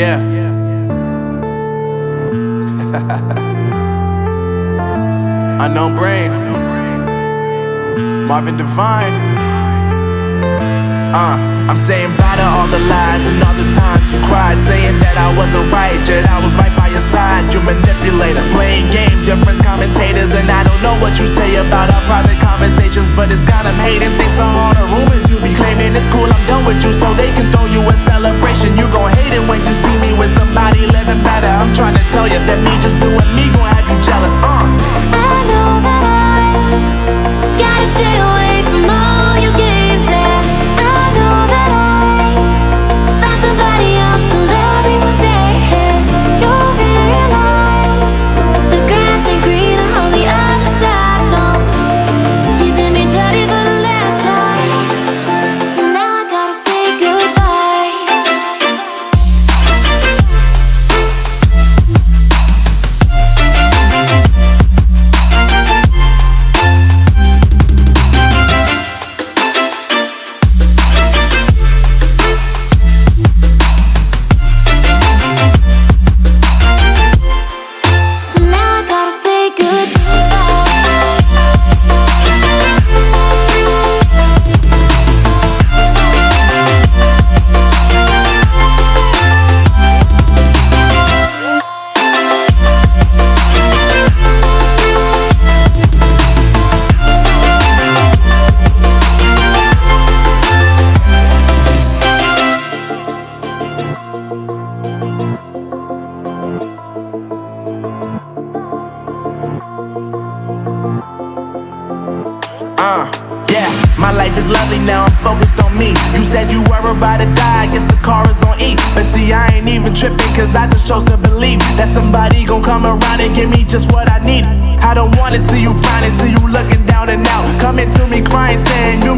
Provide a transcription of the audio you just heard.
Yeah. Unknown Brain, Marvin Divine. I'm saying bye to all the lies and all the times you cried, saying that I wasn't right, yet I was right by your side. You manipulator, playing games, your friends commentators, and I don't know what you say about our private conversations, but it's got them hating. Thanks to all the rumors you be claiming. It's cool, I'm done with you, so they can throw you a celebration. You gon' hate it when you see me with somebody living better. I'm trying to tell you that me just doing me gon' have you jealous. I know that I gotta stay away from all your games, yeah. I know that I find somebody else to love me one day, yeah. You'll realize the grass ain't greener on the other side, no. You did me dirty for the last time, so now I gotta say goodbye. So now I gotta say Yeah, my life is lovely now, I'm focused on me. You said you were about to die, I guess the car is on E. But see, I ain't even tripping, cause I just chose to believe that somebody gon' come around and give me just what I need. I don't wanna see you finding, see you looking down and out, coming to me crying, saying you